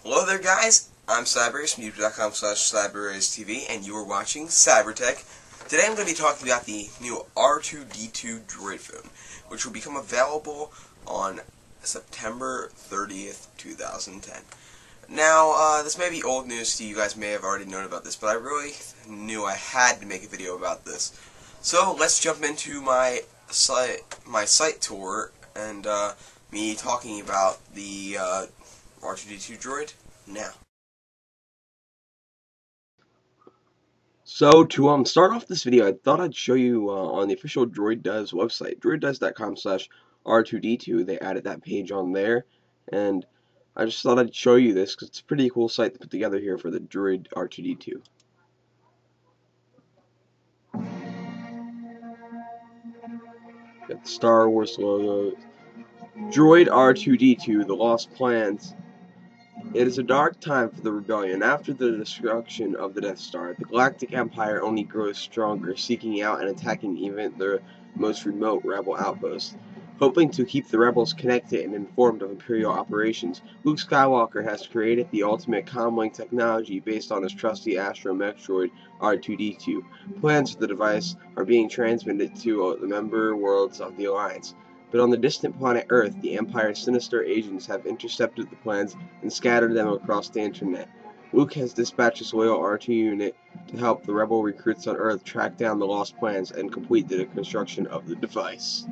Hello there, guys. I'm Cyberace from youtube.com/CyberAceTV, and you are watching Cybertech. Today I'm going to be talking about the new R2-D2 Droid phone, which will become available on September 30th, 2010. Now, this may be old news to you guys, may have already known about this, but I really knew I had to make a video about this. So let's jump into my site tour and me talking about the R2-D2 Droid now. So to start off this video, I thought I'd show you on the official Droid Does website, droiddoes.com/R2D2. They added that page on there, and I just thought I'd show you this because it's a pretty cool site to put together here for the Droid R2-D2. Got the Star Wars logo. Droid R2-D2, The Lost Plans. It is a dark time for the rebellion. After the destruction of the Death Star, the Galactic Empire only grows stronger, seeking out and attacking even the most remote rebel outposts. Hoping to keep the rebels connected and informed of Imperial operations, Luke Skywalker has created the ultimate comlink technology based on his trusty astromech droid R2-D2. Plans for the device are being transmitted to the member worlds of the Alliance. But on the distant planet Earth, the Empire's sinister agents have intercepted the plans and scattered them across the internet. Luke has dispatched his loyal R2 unit to help the rebel recruits on Earth track down the lost plans and complete the construction of the device.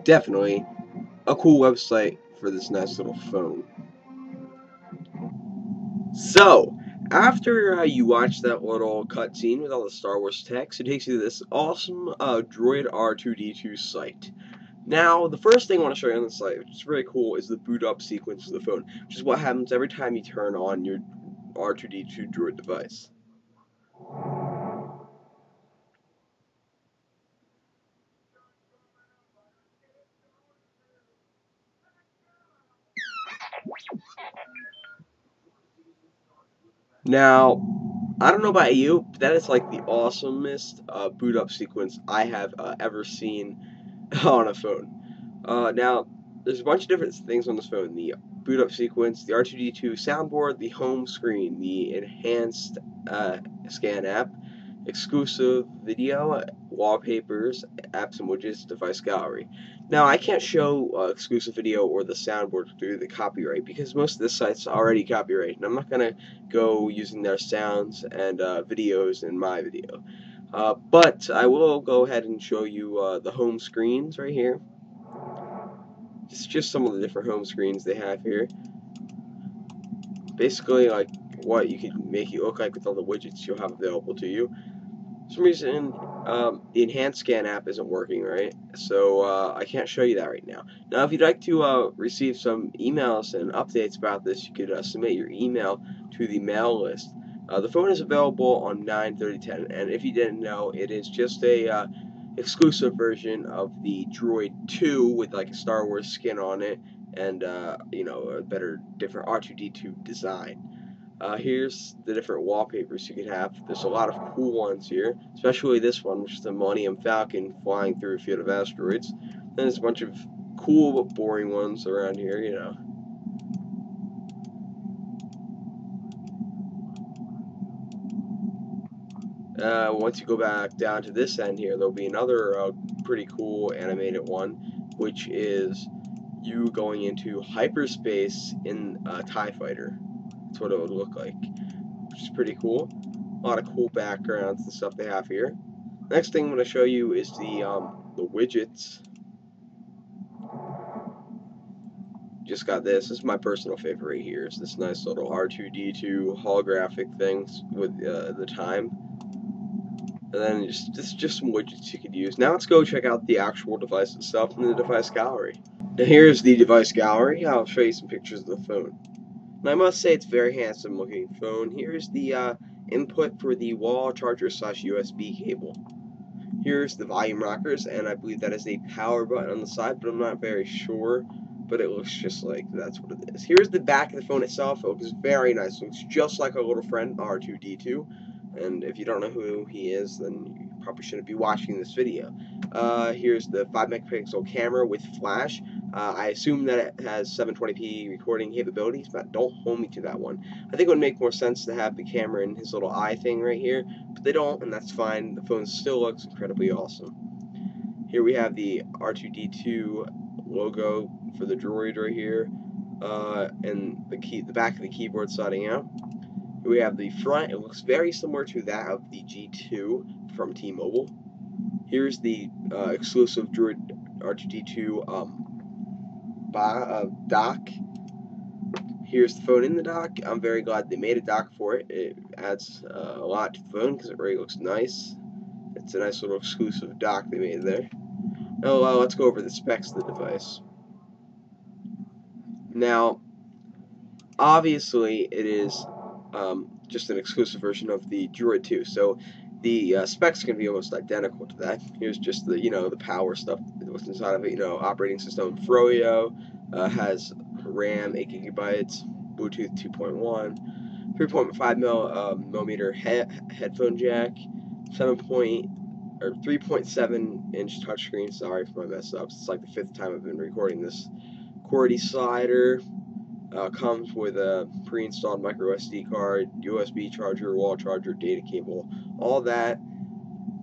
Definitely a cool website for this nice little phone. So, after you watch that little cutscene with all the Star Wars text, it takes you to this awesome Droid R2-D2 site. Now, the first thing I want to show you on the site, which is very cool, is the boot up sequence of the phone, which is what happens every time you turn on your R2-D2 Droid device. Now, I don't know about you, but that is like the awesomest boot up sequence I have ever seen on a phone. Now, there's a bunch of different things on this phone. The boot up sequence, the R2-D2 soundboard, the home screen, the enhanced scan app, exclusive video, wallpapers, apps and widgets, device gallery. Now, I can't show exclusive video or the soundboard through the copyright because most of the site's already copyrighted, and I'm not going to go using their sounds and videos in my video. But I will go ahead and show you the home screens right here. It's just some of the different home screens they have here. Basically, like what you can make it look like with all the widgets you'll have available to you. For some reason, the enhanced scan app isn't working right, so I can't show you that right now. Now, if you'd like to receive some emails and updates about this, you could submit your email to the mail list. The phone is available on 9/30/10, and if you didn't know, it is just a exclusive version of the Droid 2 with like a Star Wars skin on it, and you know, a better, different R2-D2 design. Here's the different wallpapers you could have. There's a lot of cool ones here, especially this one, which is the Millennium Falcon flying through a field of asteroids. Then there's a bunch of cool but boring ones around here, you know. Once you go back down to this end here, there'll be another pretty cool animated one, which is you going into hyperspace in a TIE fighter. That's what it would look like, which is pretty cool. A lot of cool backgrounds and stuff they have here. Next thing I'm going to show you is the widgets. Just got this. This is my personal favorite right here. It's this nice little R2-D2 holographic things with the time. And then just some widgets you could use. Now let's go check out the actual device itself in the device gallery. Now here's the device gallery. I'll show you some pictures of the phone. And I must say it's a very handsome looking phone. Here's the input for the wall charger / USB cable. Here's the volume rockers, and I believe that is a power button on the side, but I'm not very sure. But it looks just like that's what it is. Here's the back of the phone itself. It looks very nice. It looks just like our little friend R2-D2. And if you don't know who he is, then you probably shouldn't be watching this video. Here's the 5 megapixel camera with flash. I assume that it has 720p recording capabilities, but don't hold me to that one. I think it would make more sense to have the camera in his little eye thing right here, but they don't, and that's fine. The phone still looks incredibly awesome. Here we have the R2-D2 logo for the Droid right here, and the back of the keyboard sliding out. Here we have the front. It looks very similar to that of the G2 from T-Mobile. Here's the exclusive Droid R2-D2 dock. Here's the phone in the dock. I'm very glad they made a dock for it. It adds a lot to the phone because it really looks nice. It's a nice little exclusive dock they made there. Now let's go over the specs of the device. Now, obviously, it is just an exclusive version of the Droid 2, so the specs can be almost identical to that. Here's just the the power stuff. What's inside of it? Operating system Froyo, has RAM 8 gigabytes, Bluetooth 2.1, 3.5 millimeter headphone jack, 3.7 inch touchscreen. Sorry for my mess ups. It's like the 5th time I've been recording this. QWERTY slider. Comes with a pre-installed micro SD card, USB charger, wall charger, data cable, all that,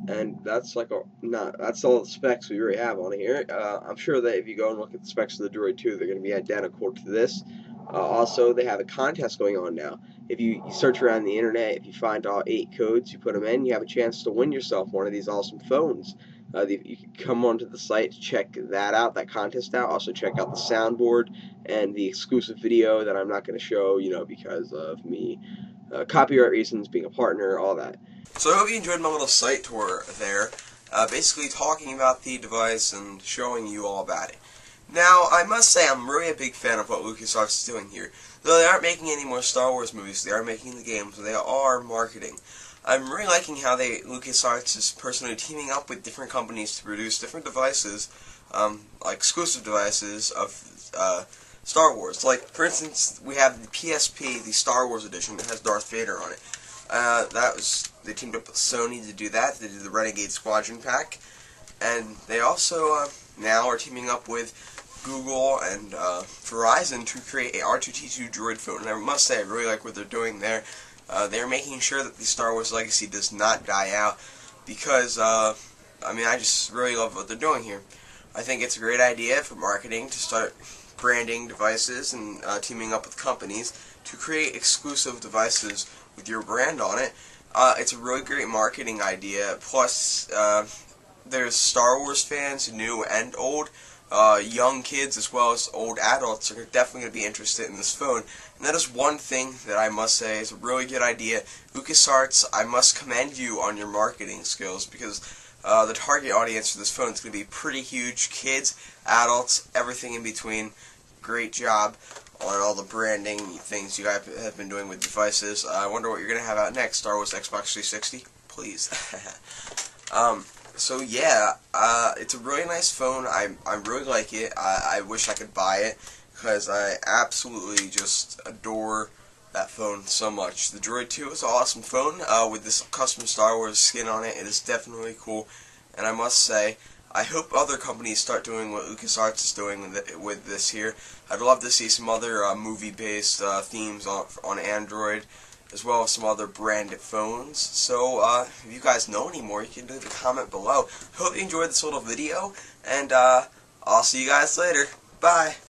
and that's that's all the specs we already have on here. I'm sure that if you go and look at the specs of the Droid 2, they're going to be identical to this. Also, they have a contest going on now. If you search around the internet, if you find all 8 codes, you put them in, you have a chance to win yourself one of these awesome phones. You can come onto the site to check that out, that contest out. Also check out the soundboard and the exclusive video that I'm not going to show, because of me, copyright reasons, being a partner, all that. So I hope you enjoyed my little site tour there, basically talking about the device and showing you all about it. Now, I must say I'm really a big fan of what LucasArts is doing here. Though they aren't making any more Star Wars movies, they are making the games, they are marketing. I'm really liking how LucasArts is personally teaming up with different companies to produce different devices, like exclusive devices of Star Wars. Like, for instance, we have the PSP, the Star Wars edition, that has Darth Vader on it. They teamed up with Sony to do that. They did the Renegade Squadron pack, and they also now are teaming up with Google and Verizon to create a R2-D2 Droid phone. And I must say, I really like what they're doing there. They're making sure that the Star Wars legacy does not die out, because, I just really love what they're doing here. I think it's a great idea for marketing to start branding devices and teaming up with companies to create exclusive devices with your brand on it. It's a really great marketing idea. Plus, there's Star Wars fans, new and old, young kids as well as old adults are definitely going to be interested in this phone. And that is one thing that I must say is a really good idea. LucasArts, I must commend you on your marketing skills, because the target audience for this phone is going to be pretty huge. Kids, adults, everything in between. Great job on all the branding things you guys have been doing with devices. I wonder what you're going to have out next. Star Wars Xbox 360? Please. So yeah, it's a really nice phone. I really like it. I wish I could buy it, because I absolutely just adore that phone so much. The Droid 2 is an awesome phone with this custom Star Wars skin on it. It is definitely cool, and I must say, I hope other companies start doing what LucasArts is doing with this here. I'd love to see some other movie-based themes on Android, as well as some other branded phones. So, if you guys know any more, you can leave a comment below. Hope you enjoyed this little video, and I'll see you guys later. Bye!